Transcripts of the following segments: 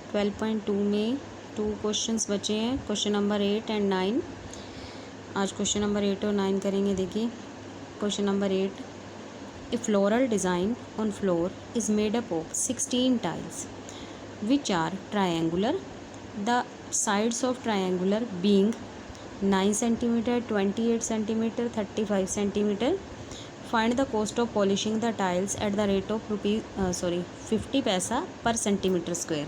12.2 में 2 क्वेश्चंस बचे हैं, क्वेश्चन नंबर 8 एंड 9। आज क्वेश्चन नंबर 8 और 9 करेंगे। देखिए question number 8, A floral design on floor is made up of 16 tiles which are triangular, the sides of triangular being 9 cm, 28 cm, 35 cm. Find the cost of polishing the tiles at the rate of 50 पैसा पर centimetre square.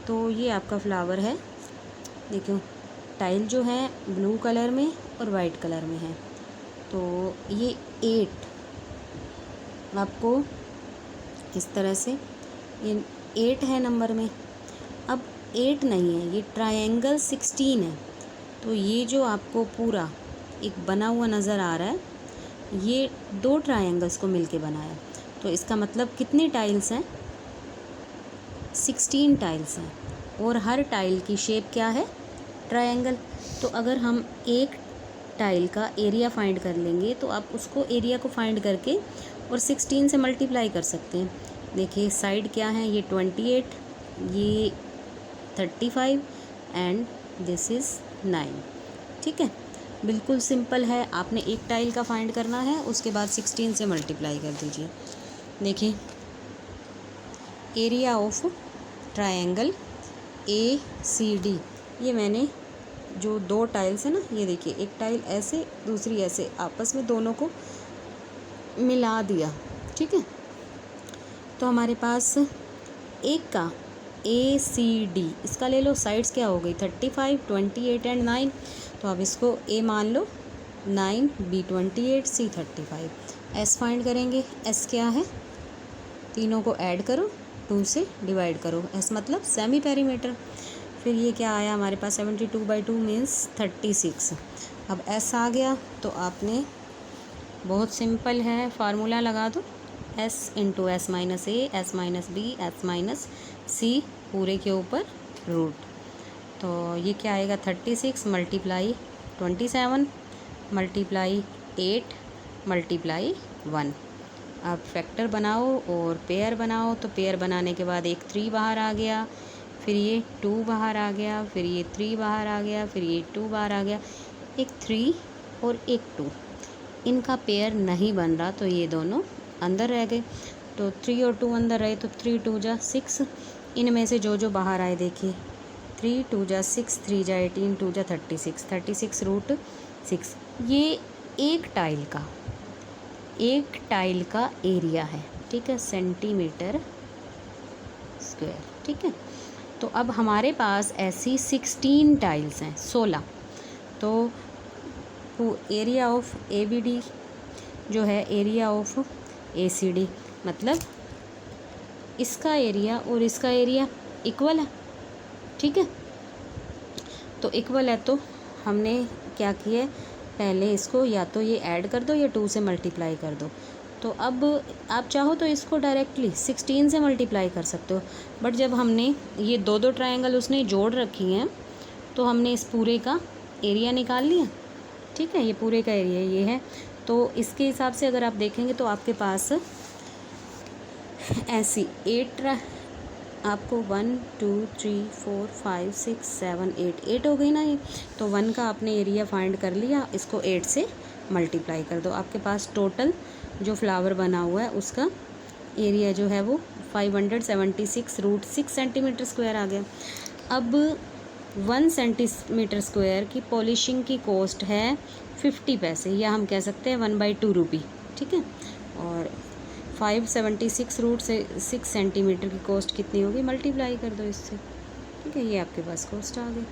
तो ये आपका flower है। देखो tile जो है blue colour में और वाइट कलर में है। तो ये 8 आपको इस तरह से ये 8 है नंबर में। अब 8 नहीं है, ये ट्रायंगल 16 है। तो ये जो आपको पूरा एक बना हुआ नज़र आ रहा है, ये 2 ट्रायंगल्स को मिलके बनाया। तो इसका मतलब कितनी टाइल्स हैं? 16 टाइल्स हैं और हर टाइल की शेप क्या है? ट्रायंगल। तो अगर हम एक टाइल का एरिया फाइंड कर लेंगे तो आप उसको एरिया को फाइंड करके और 16 से मल्टीप्लाई कर सकते हैं। देखिए साइड क्या है, ये 28, ये 35 एंड दिस इज़ 9। ठीक है, बिल्कुल सिंपल है। आपने एक टाइल का फाइंड करना है, उसके बाद 16 से मल्टीप्लाई कर दीजिए। देखिए एरिया ऑफ ट्रायंगल ACD, ये मैंने जो 2 टाइल्स है ना, ये देखिए एक टाइल ऐसे दूसरी ऐसे आपस में दोनों को मिला दिया। ठीक है, तो हमारे पास एक का ACD, इसका ले लो, साइड्स क्या हो गई 35, 28 एंड 9। तो अब इसको A मान लो 9, B 28, C 35। S फाइंड करेंगे। S क्या है? तीनों को ऐड करो, 2 से डिवाइड करो। S मतलब सेमी पेरीमीटर। फिर ये क्या आया हमारे पास 72/2 मीन्स 36। अब S आ गया तो आपने बहुत सिंपल है, फार्मूला लगा दो S into S minus A, S minus B, S minus C पूरे के ऊपर रूट। तो ये क्या आएगा 36 मल्टीप्लाई 27 मल्टीप्लाई 8 मल्टीप्लाई 1। अब फैक्टर बनाओ और पेयर बनाओ। तो पेयर बनाने के बाद एक 3 बाहर आ गया, फिर ये 2 बाहर आ गया, फिर ये 3 बाहर आ गया, फिर ये 2 बाहर आ गया। एक 3 और एक 2, इनका पेयर नहीं बन रहा तो ये दोनों अंदर रह गए। तो 3 और 2 अंदर रहे तो 3 2 जा 6। इनमें से जो जो बाहर आए देखिए 3 2 जा 6, 3 जा 18, 2 जा 36, 36 रूट 6। ये एक टाइल का एरिया है। ठीक है, सेंटीमीटर स्क्वायर। ठीक है, तो अब हमारे पास ऐसी 16 टाइल्स हैं, 16। तो एरिया ऑफ ABD जो है एरिया ऑफ ACD, मतलब इसका एरिया और इसका एरिया इक्वल है। ठीक है, तो इक्वल है तो हमने क्या किया, पहले इसको या तो ये ऐड कर दो या 2 से मल्टीप्लाई कर दो। तो अब आप चाहो तो इसको डायरेक्टली 16 से मल्टीप्लाई कर सकते हो, बट जब हमने ये 2 ट्रायंगल उसने जोड़ रखी हैं तो हमने इस पूरे का एरिया निकाल लिया। ठीक है, ये पूरे का एरिया ये है। तो इसके हिसाब से अगर आप देखेंगे तो आपके पास ऐसी 8 आपको 1 2 3 4 5 6 7 8 हो गई ना ये। तो 1 का आपने एरिया फाइंड कर लिया, इसको 8 से मल्टीप्लाई कर दो। आपके पास टोटल जो फ्लावर बना हुआ है उसका एरिया जो है वो 576 रूट 6 सेंटीमीटर स्क्वायर आ गया। अब 1 सेंटीमीटर स्क्वायर की पॉलिशिंग की कॉस्ट है 50 पैसे, या हम कह सकते हैं 1/2 रुपी। ठीक है, और 576 रूट से 6 सेंटीमीटर की कॉस्ट कितनी होगी, मल्टीप्लाई कर दो इससे। ठीक है, ये आपके पास कॉस्ट आ गई।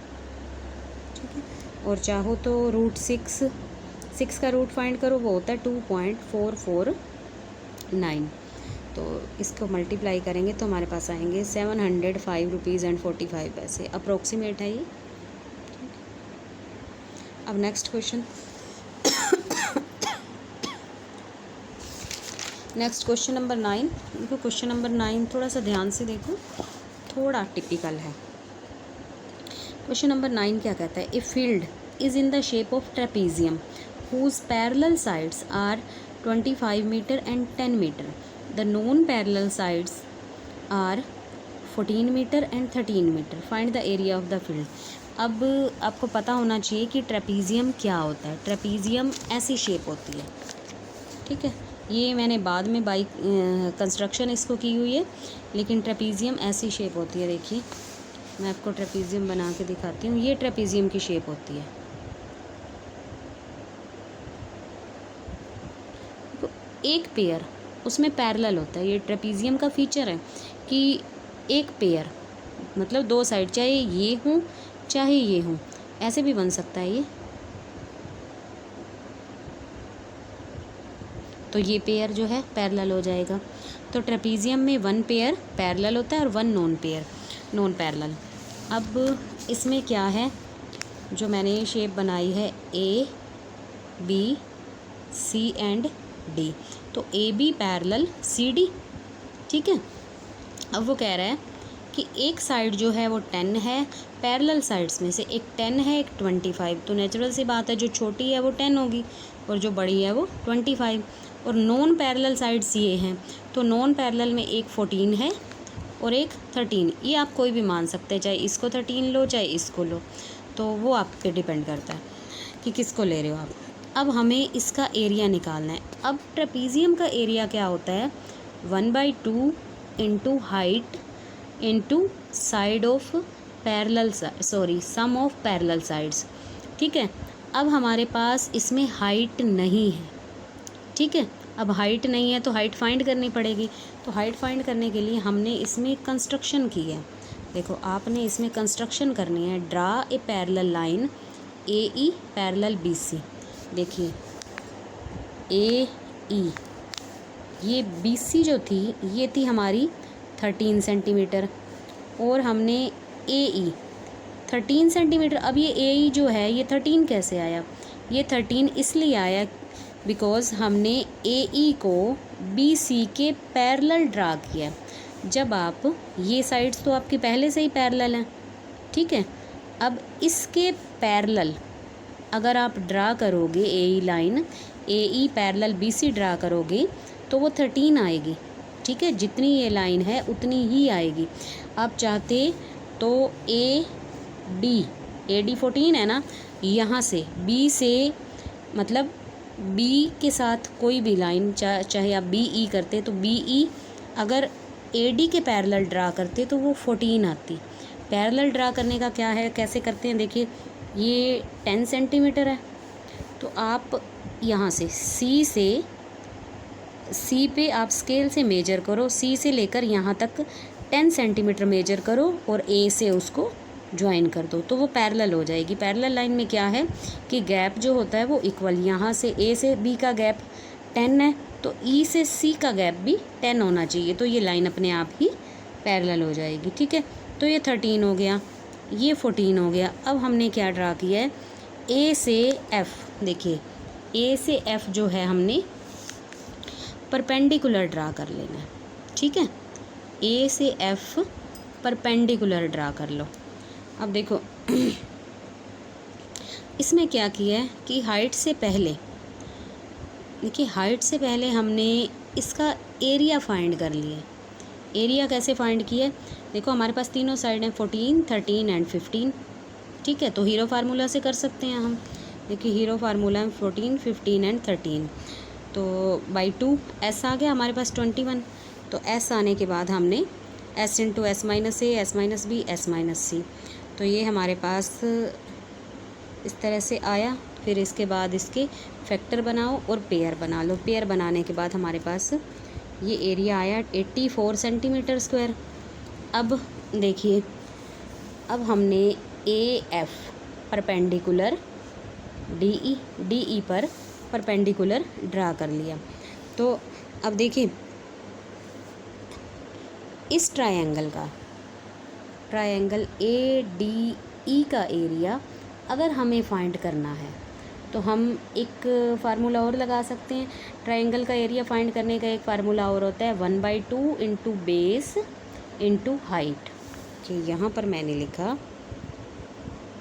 ठीक है, और चाहो तो रूट 6 का रूट फाइंड करो, वो होता है 2.449। तो इसको मल्टीप्लाई करेंगे तो हमारे पास आएंगे 705 रुपीज़ एंड 45 पैसे। अप्रोक्सीमेट है ये। अब नेक्स्ट क्वेश्चन क्वेश्चन नंबर 9। देखो क्वेश्चन नंबर 9 थोड़ा सा ध्यान से देखो, थोड़ा टिपिकल है। क्वेश्चन नंबर 9 क्या कहता है, a field is in the shape of trapezium whose parallel sides are 25 meter and 10 meter. The known parallel sides are 14 metre and 13 metre. Find the area of the field. अब आपको पता होना चाहिए कि trapezium क्या होता है। ट्रेपीजियम ऐसी शेप होती है, ठीक है। ये मैंने बाद में बाई कंस्ट्रक्शन इसको की हुई है, लेकिन ट्रेपीजियम ऐसी शेप होती है। देखिए मैं आपको ट्रेपीजियम बना के दिखाती हूँ। ये ट्रेपीजियम की शेप होती है। तो एक पेयर उसमें पैरेलल होता है। ये ट्रेपीजियम का फीचर है कि एक पेयर मतलब दो साइड, चाहे ये हो चाहे ये हो, ऐसे भी बन सकता है ये। तो ये पेयर जो है पैरेलल हो जाएगा। तो ट्रेपीजियम में वन पेयर पैरेलल होता है और वन नॉन पैरेलल। अब इसमें क्या है, जो मैंने ये शेप बनाई है A B C and D, तो A B parallel C D, ठीक है। अब वो कह रहा है कि एक साइड जो है वो 10 है, पैरेलल साइड्स में से एक 10 है, एक 25। तो नेचुरल सी बात है, जो छोटी है वो 10 होगी और जो बड़ी है वो 25। और नॉन पैरेलल साइड्स ये हैं, तो नॉन पैरेलल में एक 14 है और एक 13। ये आप कोई भी मान सकते हैं, चाहे इसको 13 लो चाहे इसको लो, तो वो आप पे डिपेंड करता है कि किसको ले रहे हो आप। अब हमें इसका एरिया निकालना है। अब ट्रेपीजियम का एरिया क्या होता है, 1/2 into height into side of parallel, sum of parallel sides, ठीक है। अब हमारे पास इसमें हाइट नहीं है, ठीक है। अब हाइट नहीं है तो हाइट फाइंड करनी पड़ेगी। तो हाइट फाइंड करने के लिए हमने इसमें कंस्ट्रक्शन की है। देखो आपने इसमें कंस्ट्रक्शन करनी है। Draw a parallel line A E parallel B C. देखिए ए ई, ये बी सी जो थी ये थी हमारी 13 सेंटीमीटर और हमने ए ई 13 सेंटीमीटर। अब ये ए ई जो है ये 13 कैसे आया, ये 13 इसलिए आया बिकॉज़ हमने ए ई को बी सी के पैरेलल ड्रा किया। जब आप ये साइड्स तो आपकी पहले से ही पैरेलल हैं, ठीक है। अब इसके पैरेलल अगर आप ड्रा करोगे A E line, A E parallel B C draw करोगे तो वो 13 आएगी, ठीक है। जितनी ये लाइन है उतनी ही आएगी। आप चाहते तो ए डी 14 है ना, यहाँ से बी से मतलब बी के साथ कोई भी लाइन चाहे आप बी ई करते तो बी ई अगर ए डी के पैरेलल ड्रा करते तो वो 14 आती। पैरेलल ड्रा करने का क्या है, कैसे करते हैं, देखिए ये 10 सेंटीमीटर है, तो आप यहाँ से सी पे आप स्केल से मेजर करो, सी से लेकर यहाँ तक 10 सेंटीमीटर मेजर करो और ए से उसको ज्वाइन कर दो, तो वो पैरेलल हो जाएगी। पैरेलल लाइन में क्या है कि गैप जो होता है वो इक्वल, यहाँ से ए से बी का गैप 10 है तो ई से सी का गैप भी 10 होना चाहिए, तो ये लाइन अपने आप ही पैरेलल हो जाएगी, ठीक है। तो ये 13 हो गया, ये 14 हो गया। अब हमने क्या ड्रा किया है, ए से एफ। देखिए ए से एफ जो है हमने परपेंडिकुलर ड्रा कर लेना है, ठीक है। ए से एफ परपेंडिकुलर ड्रा कर लो। अब देखो इसमें क्या किया है कि हाइट से पहले, देखिए हाइट से पहले हमने इसका एरिया फाइंड कर लिया। एरिया कैसे फाइंड किया, देखो हमारे पास तीनों साइड हैं 14, 13 एंड 15, ठीक है। तो हीरो फार्मूला से कर सकते हैं हम। देखिए हीरो फार्मूला है 14, 15 एंड 13, तो बाई 2 एस आ गया हमारे पास 21। तो एस आने के बाद हमने S into S minus A, S minus B, S minus C, तो ये हमारे पास इस तरह से आया। फिर इसके बाद इसके फैक्टर बनाओ और पेयर बना लो। पेयर बनाने के बाद हमारे पास ये एरिया आया 84 सेंटीमीटर स्क्वायर। अब देखिए अब हमने A F perpendicular D E पर परपेंडिकुलर ड्रा कर लिया। तो अब देखिए इस ट्रायंगल ए डी ई का एरिया अगर हमें फाइंड करना है तो हम एक फार्मूला और लगा सकते हैं। ट्रायंगल का एरिया फाइंड करने का एक फार्मूला और होता है 1/2 इंटू बेस इंटू हाइट। कि यहाँ पर मैंने लिखा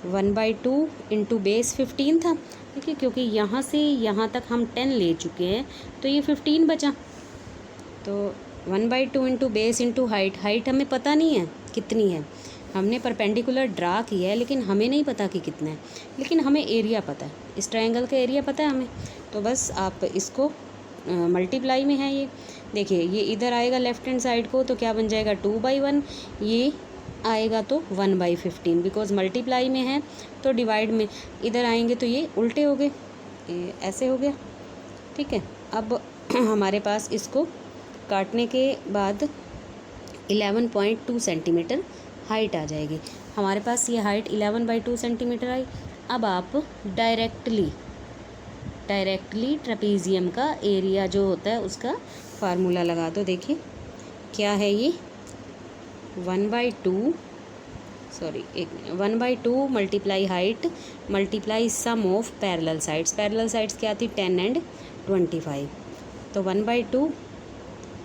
1/2 इंटू बेस 15 था, ठीक है, क्योंकि यहाँ से यहाँ तक हम 10 ले चुके हैं तो ये 15 बचा। तो 1/2 into base into height, height हमें पता नहीं है कितनी है। हमने परपेंडिकुलर ड्रा किया है लेकिन हमें नहीं पता कि कितना है, लेकिन हमें एरिया पता है, इस ट्रायंगल का एरिया पता है हमें। तो बस आप इसको मल्टीप्लाई में है ये, देखिए ये इधर आएगा लेफ्ट हैंड साइड को तो क्या बन जाएगा 2/1, ये आएगा तो 1/15, बिकॉज मल्टीप्लाई में है तो डिवाइड में इधर आएंगे तो ये उल्टे हो गए, ऐसे हो गया। ठीक है, अब हमारे पास इसको काटने के बाद 11.2 सेंटीमीटर हाइट आ जाएगी। हमारे पास ये हाइट 11/2 सेंटीमीटर आई। अब आप डायरेक्टली ट्रेपीजियम का एरिया जो होता है उसका फार्मूला लगा दो। देखिए क्या है ये 1/2 multiply height multiply sum of parallel sides. Parallel sides क्या थी 10 एंड 25, तो 1/2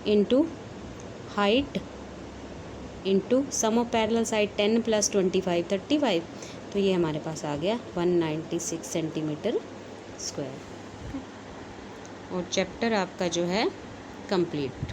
into height into sum of parallel side 10 + 25 35, तो ये हमारे पास आ गया 196 सेंटीमीटर स्क्वायर। और चैप्टर आपका जो है कंप्लीट।